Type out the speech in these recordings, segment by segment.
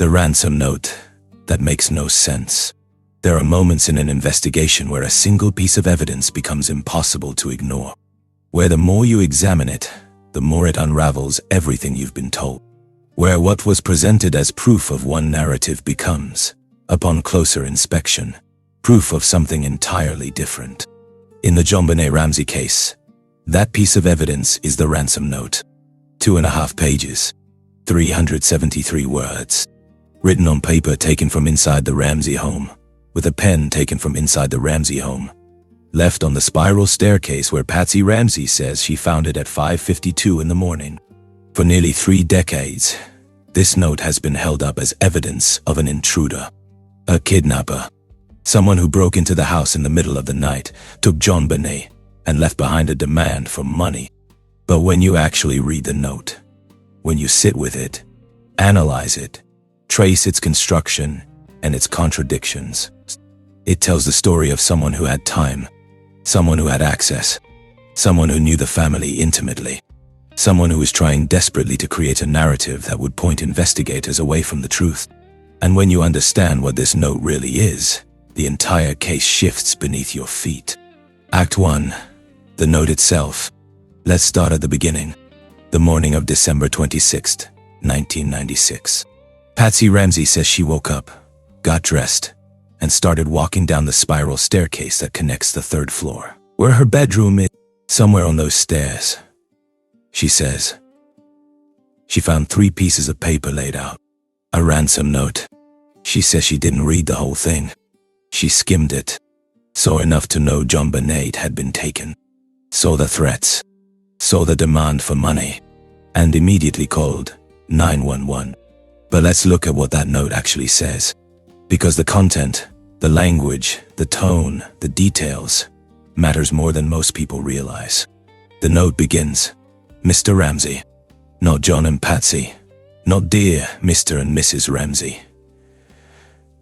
The ransom note that makes no sense. There are moments in an investigation where a single piece of evidence becomes impossible to ignore, where the more you examine it, the more it unravels everything you've been told, where what was presented as proof of one narrative becomes, upon closer inspection, proof of something entirely different. In the JonBenet Ramsey case, that piece of evidence is the ransom note. 2.5 pages, 373 words, written on paper taken from inside the Ramsey home, with a pen taken from inside the Ramsey home, left on the spiral staircase where Patsy Ramsey says she found it at 5:52 in the morning. For nearly 3 decades, this note has been held up as evidence of an intruder, a kidnapper, someone who broke into the house in the middle of the night, took JonBenet, and left behind a demand for money. But when you actually read the note, when you sit with it, analyze it, trace its construction and its contradictions, it tells the story of someone who had time, someone who had access, someone who knew the family intimately, someone who was trying desperately to create a narrative that would point investigators away from the truth. And when you understand what this note really is, the entire case shifts beneath your feet. Act 1. The note itself. Let's start at the beginning. The morning of December 26th, 1996. Patsy Ramsey says she woke up, got dressed, and started walking down the spiral staircase that connects the 3rd floor, where her bedroom is. Somewhere on those stairs, she says, she found 3 pieces of paper laid out. A ransom note. She says she didn't read the whole thing. She skimmed it, saw enough to know JonBenet had been taken, saw the threats, saw the demand for money, and immediately called 911. But let's look at what that note actually says, because the content, the language, the tone, the details, matters more than most people realize. The note begins, Mr. Ramsey, not John and Patsy, not dear Mr. and Mrs. Ramsey,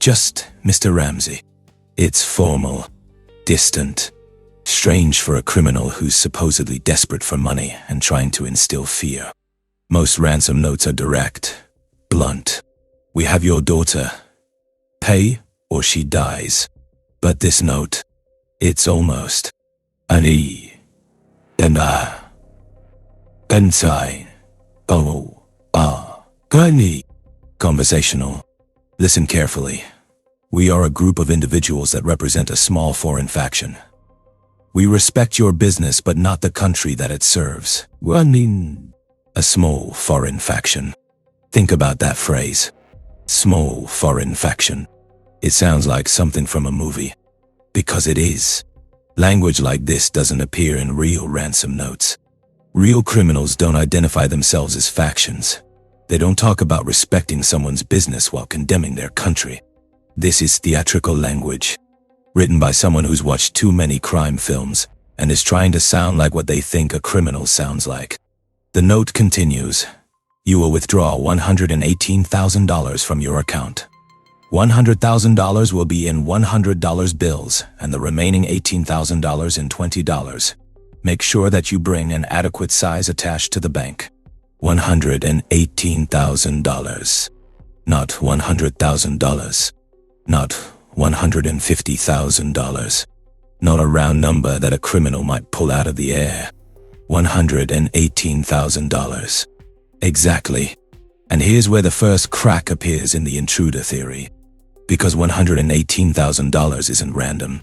just Mr. Ramsey. It's formal, distant, strange for a criminal who's supposedly desperate for money and trying to instill fear. Most ransom notes are direct, blunt. We have your daughter. Pay or she dies. But this note, it's almost an E and a inside. Conversational. Listen carefully. We are a group of individuals that represent a small foreign faction. We respect your business but not the country that it serves. A small foreign faction. Think about that phrase. Small foreign faction. It sounds like something from a movie. Because it is. Language like this doesn't appear in real ransom notes. Real criminals don't identify themselves as factions. They don't talk about respecting someone's business while condemning their country. This is theatrical language, written by someone who's watched too many crime films and is trying to sound like what they think a criminal sounds like. The note continues, you will withdraw $118,000 from your account. $100,000 will be in $100 bills and the remaining $18,000 in $20. Make sure that you bring an adequate size attached to the bank. $118,000, not $100,000. Not $150,000. Not a round number that a criminal might pull out of the air. $118,000. Exactly. And here's where the first crack appears in the intruder theory. Because $118,000 isn't random.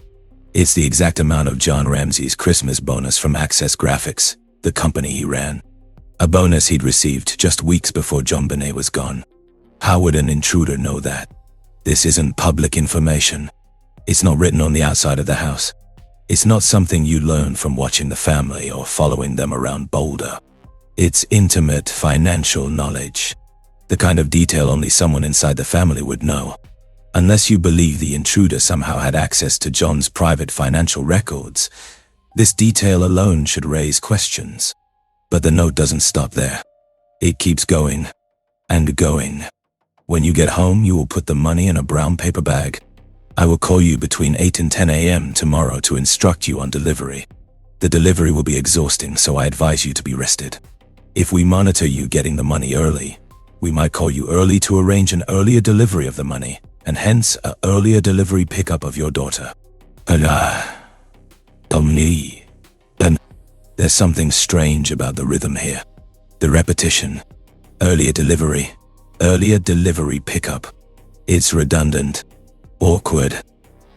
It's the exact amount of John Ramsey's Christmas bonus from Access Graphics, the company he ran. A bonus he'd received just weeks before JonBenet was gone. How would an intruder know that? This isn't public information. It's not written on the outside of the house. It's not something you learn from watching the family or following them around Boulder. It's intimate financial knowledge. The kind of detail only someone inside the family would know. Unless you believe the intruder somehow had access to John's private financial records, this detail alone should raise questions. But the note doesn't stop there. It keeps going and going. When you get home, you will put the money in a brown paper bag. I will call you between 8 and 10 a.m. tomorrow to instruct you on delivery. The delivery will be exhausting, so I advise you to be rested. If we monitor you getting the money early, We might call you early to arrange an earlier delivery of the money, and hence an earlier delivery pickup of your daughter. There's something strange about the rhythm here. The repetition. Earlier delivery pickup. It's redundant. Awkward.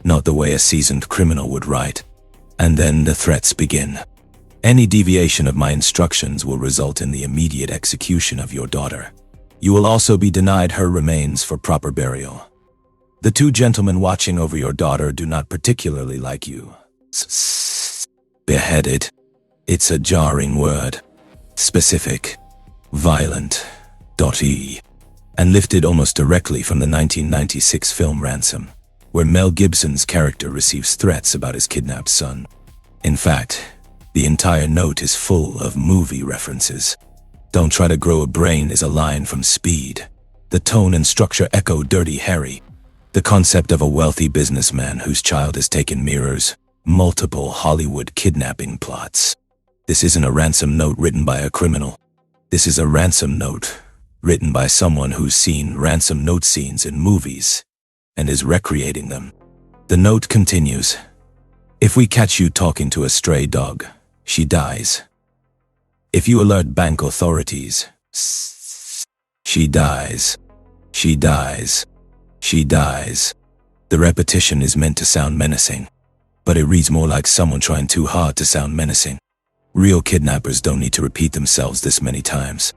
Not the way a seasoned criminal would write. And then the threats begin. Any deviation of my instructions will result in the immediate execution of your daughter. You will also be denied her remains for proper burial. The two gentlemen watching over your daughter do not particularly like you. Beheaded. It's a jarring word. Specific. Violent. And lifted almost directly from the 1996 film Ransom, where Mel Gibson's character receives threats about his kidnapped son. In fact, the entire note is full of movie references. "Don't try to grow a brain" is a line from Speed. The tone and structure echo Dirty Harry. The concept of a wealthy businessman whose child is taken mirrors multiple Hollywood kidnapping plots. This isn't a ransom note written by a criminal. This is a ransom note written by someone who's seen ransom note scenes in movies and is recreating them. The note continues. "If we catch you talking to a stray dog, she dies. If you alert bank authorities, she dies. She dies. She dies." The repetition is meant to sound menacing, but it reads more like someone trying too hard to sound menacing. Real kidnappers don't need to repeat themselves this many times.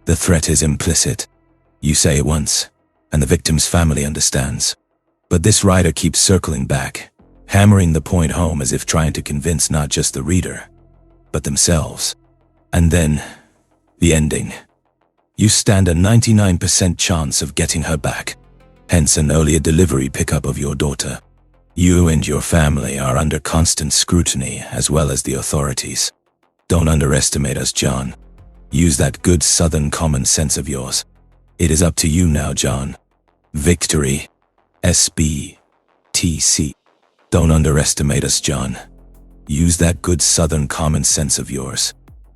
The threat is implicit. You say it once, and the victim's family understands. But this writer keeps circling back, hammering the point home as if trying to convince not just the reader, but themselves. And then, the ending. You stand a 99% chance of getting her back, hence an earlier delivery pickup of your daughter. You and your family are under constant scrutiny as well as the authorities. Don't underestimate us, John. Use that good Southern common sense of yours. It is up to you now, John. Victory. SBTC. Don't underestimate us, John. Use that good Southern common sense of yours.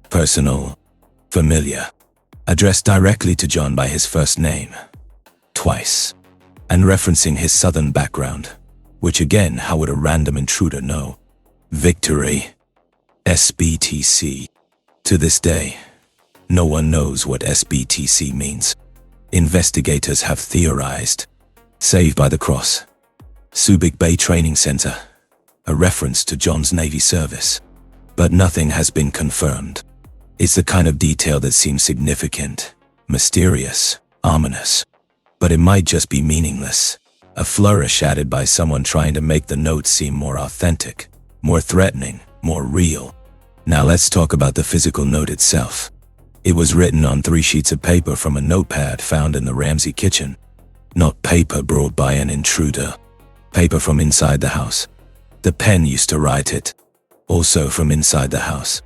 Personal. Familiar. Addressed directly to John by his first name. Twice. And referencing his Southern background. Which again, how would a random intruder know? Victory. SBTC. To this day, no one knows what SBTC means. Investigators have theorized. Saved by the Cross. Subic Bay Training Center. A reference to John's Navy service. But nothing has been confirmed. It's the kind of detail that seems significant, mysterious, ominous. But it might just be meaningless. A flourish added by someone trying to make the note seem more authentic, more threatening, more real. Now let's talk about the physical note itself. It was written on 3 sheets of paper from a notepad found in the Ramsey kitchen. Not paper brought by an intruder. Paper from inside the house. The pen used to write it. Also from inside the house.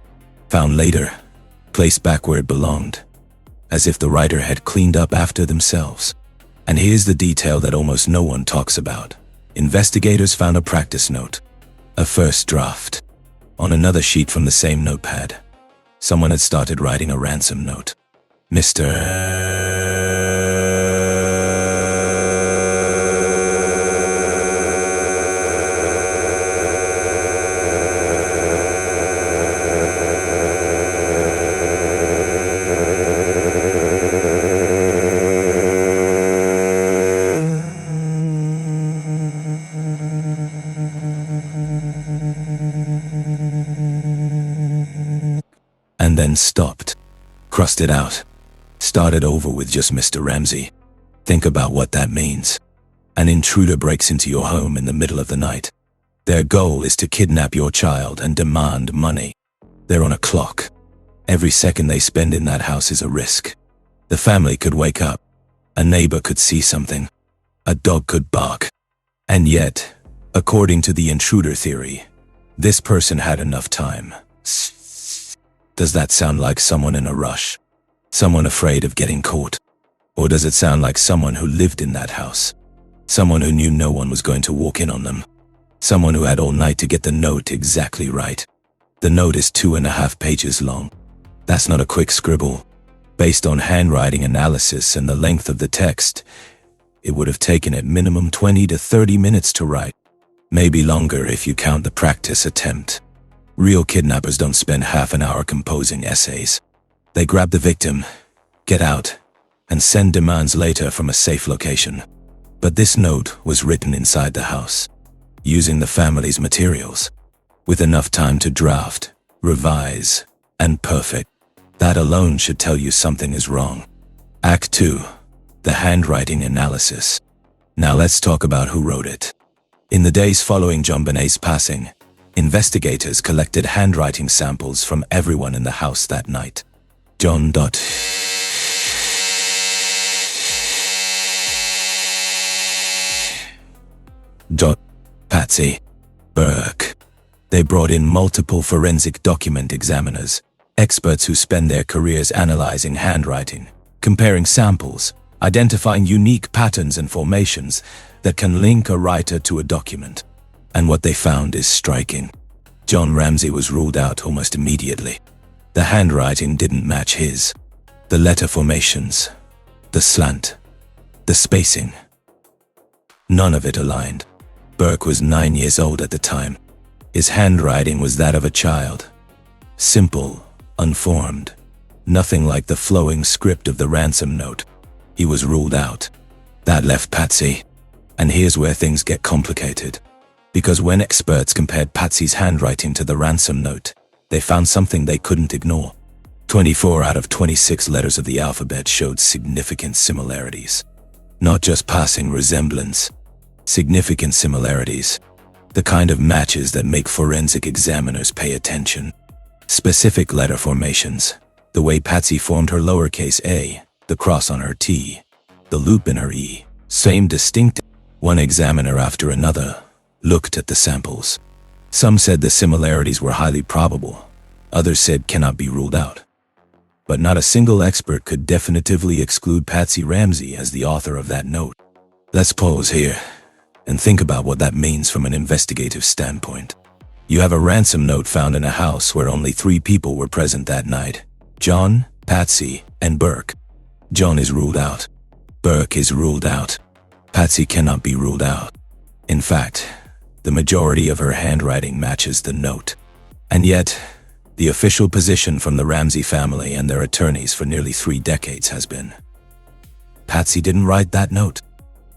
Found later. Placed back where it belonged. As if the writer had cleaned up after themselves. And here's the detail that almost no one talks about. Investigators found a practice note. A first draft. On another sheet from the same notepad. Someone had started writing a ransom note. Mr. And then stopped. Crossed it out. Started over with just Mr. Ramsey. Think about what that means. An intruder breaks into your home in the middle of the night. Their goal is to kidnap your child and demand money. They're on a clock. Every second they spend in that house is a risk. The family could wake up. A neighbor could see something. A dog could bark. And yet, according to the intruder theory, this person had enough time. Does that sound like someone in a rush? Someone afraid of getting caught? Or does it sound like someone who lived in that house? Someone who knew no one was going to walk in on them? Someone who had all night to get the note exactly right? The note is 2.5 pages long. That's not a quick scribble. Based on handwriting analysis and the length of the text, it would have taken at minimum 20 to 30 minutes to write. Maybe longer if you count the practice attempt. Real kidnappers don't spend half an hour composing essays. They grab the victim, get out, and send demands later from a safe location. But this note was written inside the house, using the family's materials, with enough time to draft, revise, and perfect. That alone should tell you something is wrong. Act 2. The handwriting analysis. Now let's talk about who wrote it. In the days following JonBenet's passing, investigators collected handwriting samples from everyone in the house that night. Patsy, Burke. They brought in multiple forensic document examiners, experts who spend their careers analyzing handwriting, comparing samples, identifying unique patterns and formations that can link a writer to a document. And what they found is striking. John Ramsey was ruled out almost immediately. The handwriting didn't match his. The letter formations, the slant, the spacing. None of it aligned. Burke was 9 years old at the time. His handwriting was that of a child. Simple, unformed. Nothing like the flowing script of the Ransom note. He was ruled out. That left Patsy. And here's where things get complicated. Because when experts compared Patsy's handwriting to the Ransom note, they found something they couldn't ignore. 24 out of 26 letters of the alphabet showed significant similarities. Not just passing resemblance. Significant similarities. The kind of matches that make forensic examiners pay attention. Specific letter formations. The way Patsy formed her lowercase a, the cross on her T, the loop in her E. Same distinct. One examiner after another looked at the samples. Some said the similarities were highly probable. Others said cannot be ruled out. But not a single expert could definitively exclude Patsy Ramsey as the author of that note. Let's pause here and think about what that means from an investigative standpoint. You have a ransom note found in a house where only 3 people were present that night: John, Patsy, and Burke. John is ruled out. Burke is ruled out. Patsy cannot be ruled out. In fact, the majority of her handwriting matches the note. And yet, the official position from the Ramsey family and their attorneys for nearly 3 decades has been, Patsy didn't write that note.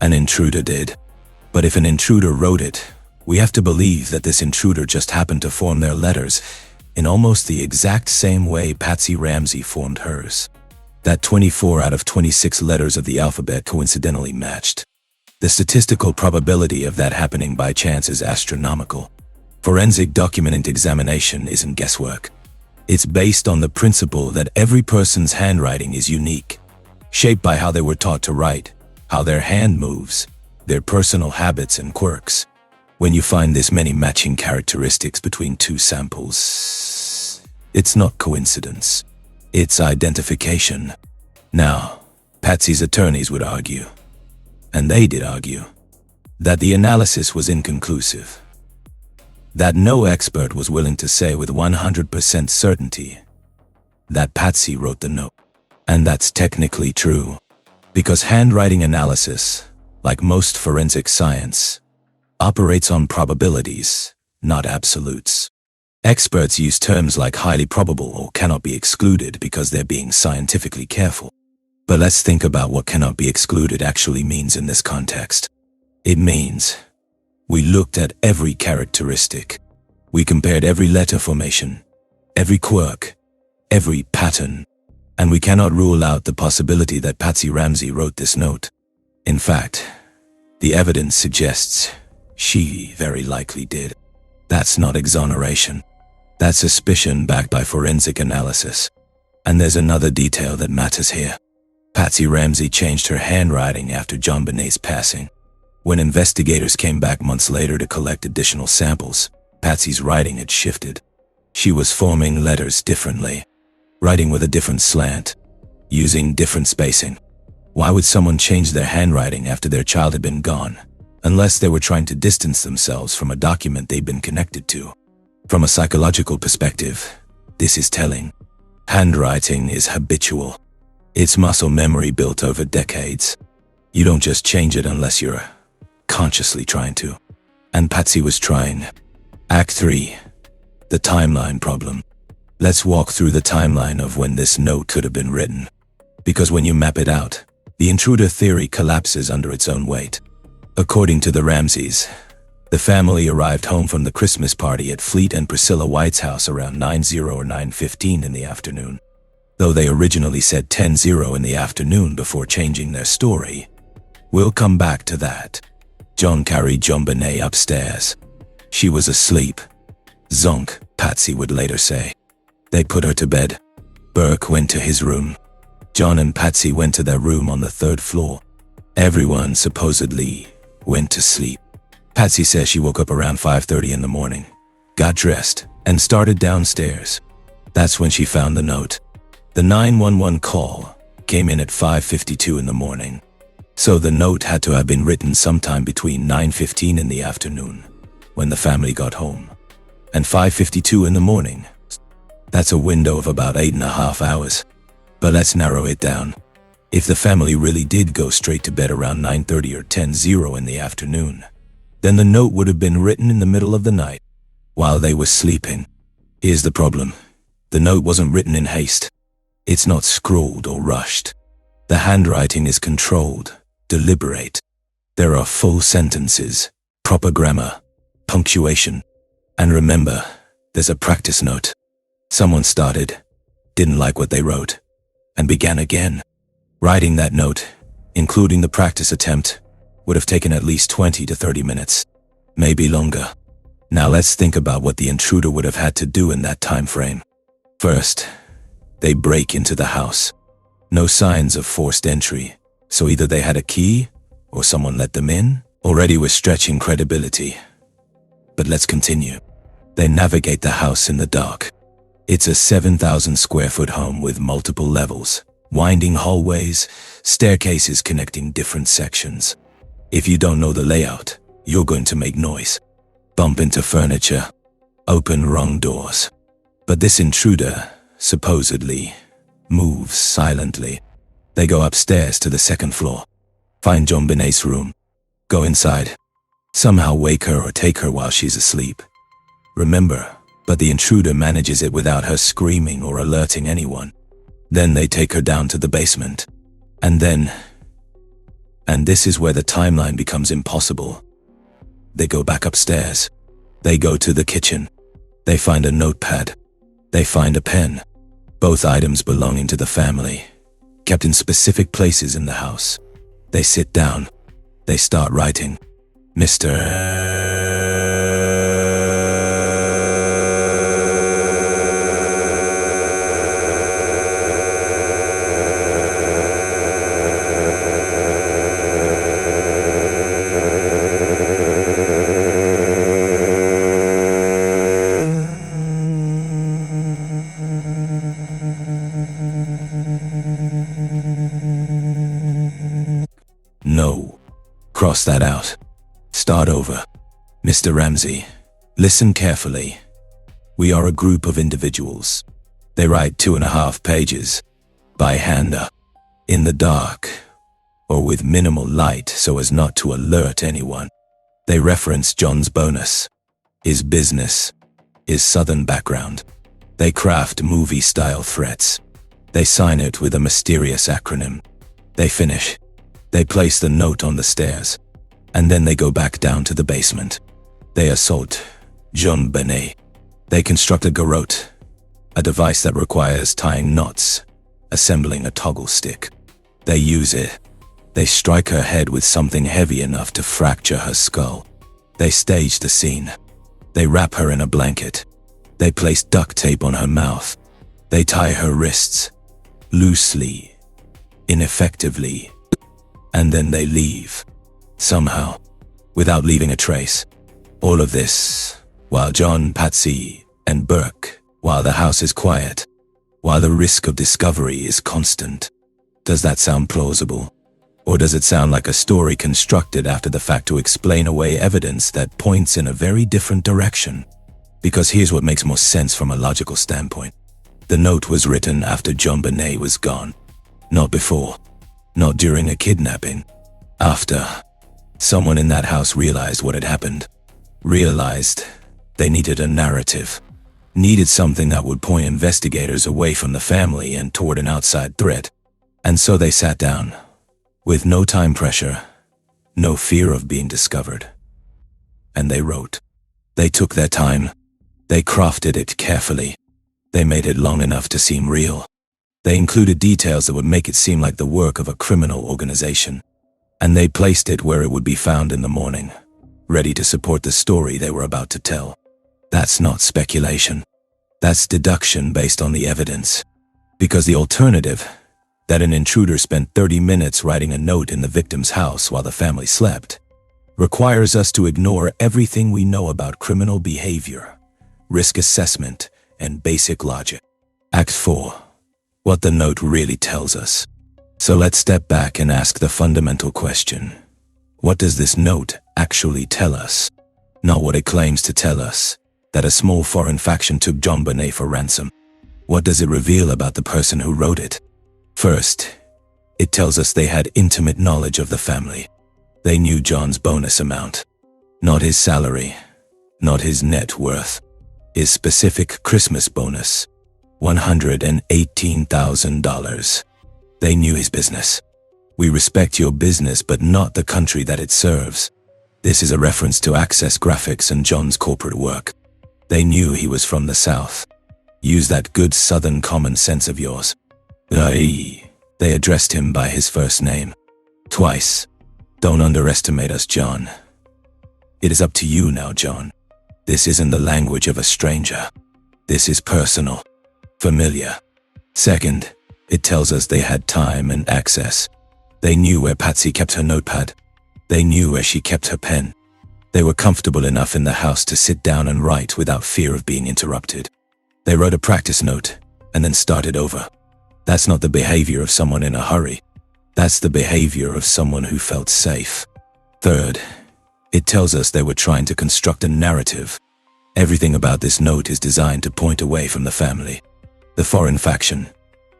An intruder did. But if an intruder wrote it, we have to believe that this intruder just happened to form their letters in almost the exact same way Patsy Ramsey formed hers. That 24 out of 26 letters of the alphabet coincidentally matched. The statistical probability of that happening by chance is astronomical. Forensic document examination isn't guesswork. It's based on the principle that every person's handwriting is unique, shaped by how they were taught to write, how their hand moves, their personal habits and quirks. When you find this many matching characteristics between 2 samples, it's not coincidence. It's identification. Now, Patsy's attorneys would argue, and they did argue, that the analysis was inconclusive. That no expert was willing to say with 100% certainty that Patsy wrote the note. And that's technically true, because handwriting analysis, like most forensic science, operates on probabilities, not absolutes. Experts use terms like highly probable or cannot be excluded because they're being scientifically careful. But let's think about what cannot be excluded actually means in this context. It means we looked at every characteristic. We compared every letter formation, every quirk, every pattern, and we cannot rule out the possibility that Patsy Ramsey wrote this note. In fact, the evidence suggests she very likely did. That's not exoneration. That's suspicion backed by forensic analysis. And there's another detail that matters here. Patsy Ramsey changed her handwriting after JonBenet's passing. When investigators came back months later to collect additional samples, Patsy's writing had shifted. She was forming letters differently, writing with a different slant, using different spacing. Why would someone change their handwriting after their child had been gone, unless they were trying to distance themselves from a document they'd been connected to? From a psychological perspective, this is telling. Handwriting is habitual. It's muscle memory built over decades. You don't just change it unless you're consciously trying to. And Patsy was trying. Act 3. The timeline problem. Let's walk through the timeline of when this note could have been written. Because when you map it out, the intruder theory collapses under its own weight. According to the Ramseys, the family arrived home from the Christmas party at Fleet and Priscilla White's house around 9:00 or 9:15 in the afternoon. Though they originally said 10:00 in the afternoon before changing their story. We'll come back to that. John carried JonBenet upstairs. She was asleep. Zonk, Patsy would later say. They put her to bed. Burke went to his room. John and Patsy went to their room on the 3rd floor. Everyone supposedly went to sleep. Patsy says she woke up around 5:30 in the morning, got dressed, and started downstairs. That's when she found the note. The 911 call came in at 5:52 in the morning. So the note had to have been written sometime between 9:15 in the afternoon, when the family got home, and 5:52 in the morning. That's a window of about 8.5 hours. But let's narrow it down. If the family really did go straight to bed around 9:30 or 10:00 in the afternoon, then the note would have been written in the middle of the night, while they were sleeping. Here's the problem. The note wasn't written in haste. It's not scrawled or rushed. The handwriting is controlled, deliberate. There are full sentences, proper grammar, punctuation. And remember, there's a practice note. Someone started, didn't like what they wrote, and began again. Writing that note, including the practice attempt, would have taken at least 20 to 30 minutes, maybe longer. Now let's think about what the intruder would have had to do in that time frame. First, they break into the house. No signs of forced entry, so either they had a key or someone let them in. Already we're stretching credibility. But let's continue. They navigate the house in the dark. It's a 7,000 square foot home with multiple levels, winding hallways, staircases connecting different sections. If you don't know the layout, you're going to make noise, bump into furniture, open wrong doors. But this intruder, supposedly, moves silently. They go upstairs to the 2nd floor, find JonBenet's room, go inside, somehow wake her or take her while she's asleep. Remember, but the intruder manages it without her screaming or alerting anyone. Then they take her down to the basement. And this is where the timeline becomes impossible. They go back upstairs. They go to the kitchen. They find a notepad. They find a pen. Both items belonging to the family, kept in specific places in the house. They sit down. They start writing. Mr. No. Cross that out. Start over. Mr. Ramsey, listen carefully. We are a group of individuals. They write 2.5 pages, by hand, in the dark, or with minimal light so as not to alert anyone. They reference John's bonus, his business, his southern background. They craft movie-style threats. They sign it with a mysterious acronym. They finish. They place the note on the stairs, and then they go back down to the basement. They assault JonBenet. They construct a garrote, a device that requires tying knots, assembling a toggle stick. They use it. They strike her head with something heavy enough to fracture her skull. They stage the scene. They wrap her in a blanket. They place duct tape on her mouth. They tie her wrists, loosely, ineffectively, and then they leave, somehow, without leaving a trace. All of this, while John, Patsy, and Burke, while the house is quiet, while the risk of discovery is constant. Does that sound plausible? Or does it sound like a story constructed after the fact to explain away evidence that points in a very different direction? Because here's what makes more sense from a logical standpoint. The note was written after JonBenet was gone. Not before. Not during a kidnapping. After. Someone in that house realized what had happened. Realized they needed a narrative. Needed something that would point investigators away from the family and toward an outside threat. And so they sat down. With no time pressure. No fear of being discovered. And they wrote. They took their time. They crafted it carefully. They made it long enough to seem real. They included details that would make it seem like the work of a criminal organization. And they placed it where it would be found in the morning, ready to support the story they were about to tell. That's not speculation. That's deduction based on the evidence. Because the alternative, that an intruder spent 30 minutes writing a note in the victim's house while the family slept, requires us to ignore everything we know about criminal behavior, risk assessment, and basic logic. Act 4. What the note really tells us. So let's step back and ask the fundamental question. What does this note actually tell us? Not what it claims to tell us, that a small foreign faction took JonBenet for ransom. What does it reveal about the person who wrote it? First, it tells us they had intimate knowledge of the family. They knew John's bonus amount. Not his salary, not his net worth. His specific Christmas bonus, $118,000. They knew his business. We respect your business but not the country that it serves. This is a reference to Access Graphics and John's corporate work. They knew he was from the South. Use that good Southern common sense of yours. They addressed him by his first name. Twice. Don't underestimate us, John. It is up to you now, John. This isn't the language of a stranger. This is personal. Familiar. Second, it tells us they had time and access. They knew where Patsy kept her notepad. They knew where she kept her pen. They were comfortable enough in the house to sit down and write without fear of being interrupted. They wrote a practice note and then started over. That's not the behavior of someone in a hurry. That's the behavior of someone who felt safe. Third, it tells us they were trying to construct a narrative. Everything about this note is designed to point away from the family. The foreign faction.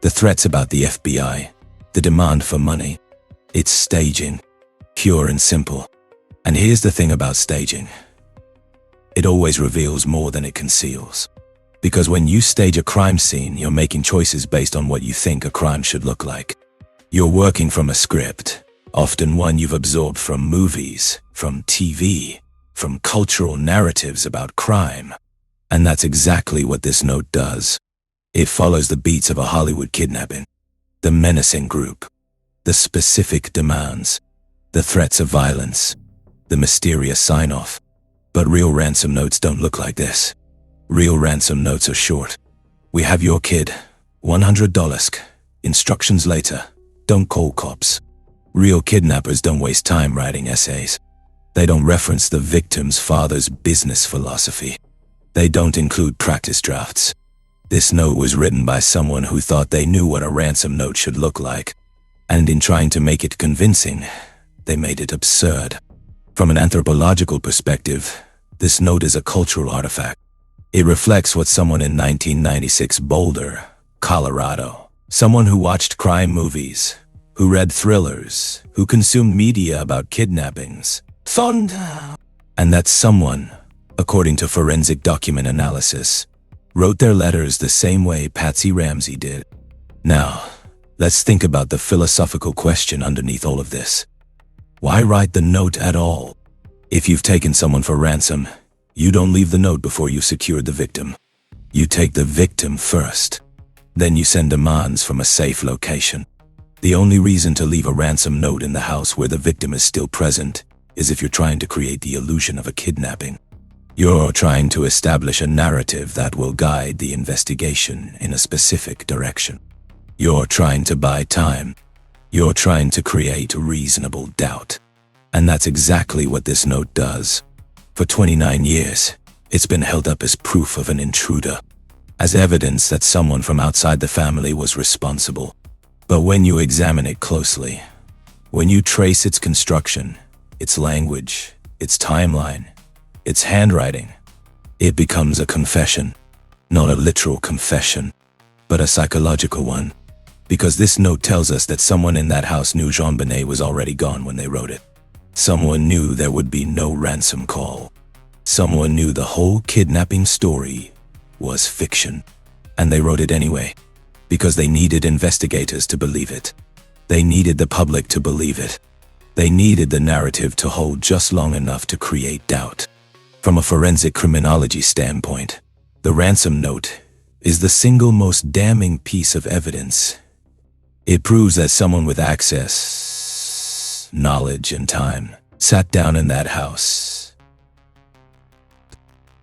The threats about the FBI. The demand for money. It's staging. Pure and simple. And here's the thing about staging. It always reveals more than it conceals. Because when you stage a crime scene, you're making choices based on what you think a crime should look like. You're working from a script, often one you've absorbed from movies, from TV, from cultural narratives about crime. And that's exactly what this note does. It follows the beats of a Hollywood kidnapping. The menacing group. The specific demands. The threats of violence. The mysterious sign-off. But real ransom notes don't look like this. Real ransom notes are short. We have your kid. $100. Instructions later. Don't call cops. Real kidnappers don't waste time writing essays. They don't reference the victim's father's business philosophy. They don't include practice drafts. This note was written by someone who thought they knew what a ransom note should look like. And in trying to make it convincing, they made it absurd. From an anthropological perspective, this note is a cultural artifact. It reflects what someone in 1996 Boulder, Colorado, someone who watched crime movies, who read thrillers, who consumed media about kidnappings, thought. And that someone, according to forensic document analysis, wrote their letters the same way Patsy Ramsey did. Now, let's think about the philosophical question underneath all of this. Why write the note at all? If you've taken someone for ransom, you don't leave the note before you secured the victim. You take the victim first. Then you send demands from a safe location. The only reason to leave a ransom note in the house where the victim is still present is if you're trying to create the illusion of a kidnapping. You're trying to establish a narrative that will guide the investigation in a specific direction. You're trying to buy time. You're trying to create reasonable doubt. And that's exactly what this note does. For 29 years, it's been held up as proof of an intruder, as evidence that someone from outside the family was responsible. But when you examine it closely, when you trace its construction, its language, its timeline, its handwriting, it becomes a confession. Not a literal confession, but a psychological one. Because this note tells us that someone in that house knew JonBenet was already gone when they wrote it. Someone knew there would be no ransom call. Someone knew the whole kidnapping story was fiction. And they wrote it anyway, because they needed investigators to believe it. They needed the public to believe it. They needed the narrative to hold just long enough to create doubt. From a forensic criminology standpoint, the ransom note is the single most damning piece of evidence. It proves that someone with access, knowledge, and time sat down in that house.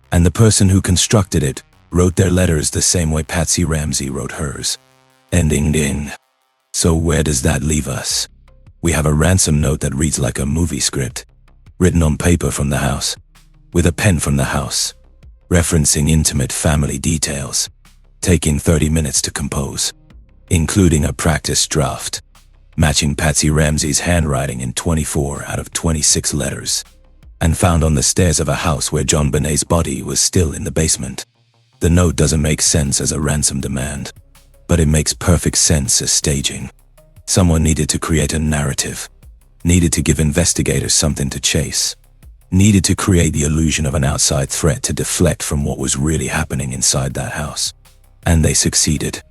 And the person who constructed it wrote their letters the same way Patsy Ramsey wrote hers. Ending ding. So where does that leave us? We have a ransom note that reads like a movie script, written on paper from the house, with a pen from the house, referencing intimate family details, taking 30 minutes to compose, including a practice draft, matching Patsy Ramsey's handwriting in 24 out of 26 letters, and found on the stairs of a house where JonBenet's body was still in the basement. The note doesn't make sense as a ransom demand, but it makes perfect sense as staging. Someone needed to create a narrative, needed to give investigators something to chase, needed to create the illusion of an outside threat to deflect from what was really happening inside that house. And they succeeded.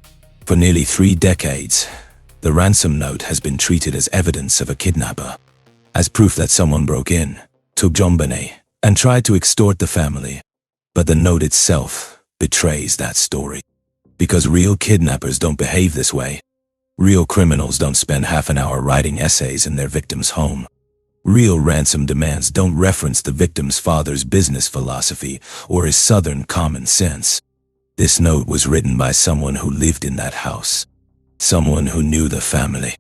For nearly 3 decades, the ransom note has been treated as evidence of a kidnapper, as proof that someone broke in, took JonBenet, and tried to extort the family. But the note itself betrays that story. Because real kidnappers don't behave this way. Real criminals don't spend half an hour writing essays in their victim's home. Real ransom demands don't reference the victim's father's business philosophy or his Southern common sense. This note was written by someone who lived in that house. Someone who knew the family.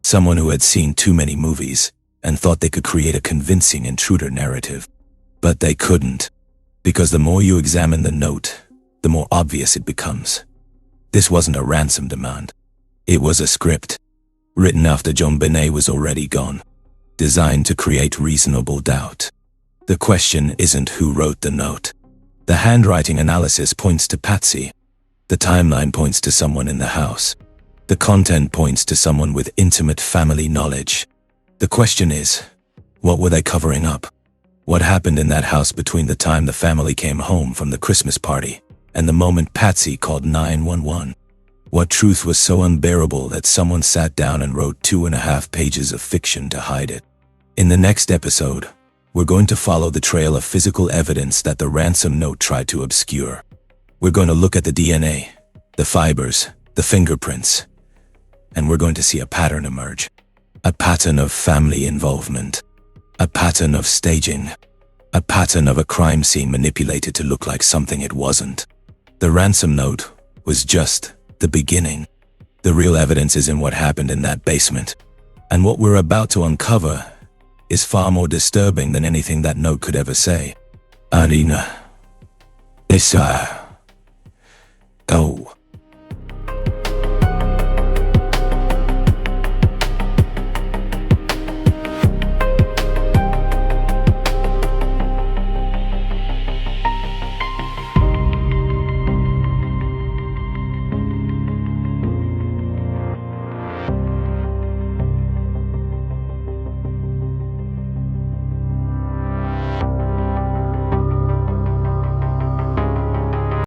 Someone who had seen too many movies and thought they could create a convincing intruder narrative. But they couldn't. Because the more you examine the note, the more obvious it becomes. This wasn't a ransom demand. It was a script, written after JonBenet was already gone, designed to create reasonable doubt. The question isn't who wrote the note. The handwriting analysis points to Patsy. The timeline points to someone in the house. The content points to someone with intimate family knowledge. The question is, what were they covering up? What happened in that house between the time the family came home from the Christmas party and the moment Patsy called 911? What truth was so unbearable that someone sat down and wrote 2.5 pages of fiction to hide it? In the next episode, we're going to follow the trail of physical evidence that the ransom note tried to obscure. We're going to look at the DNA, the fibers, the fingerprints, and we're going to see a pattern emerge. A pattern of family involvement. A pattern of staging. A pattern of a crime scene manipulated to look like something it wasn't. The ransom note was just the beginning. The real evidence is in what happened in that basement. And what we're about to uncover is far more disturbing than anything that note could ever say. Arina. Issa. Oh.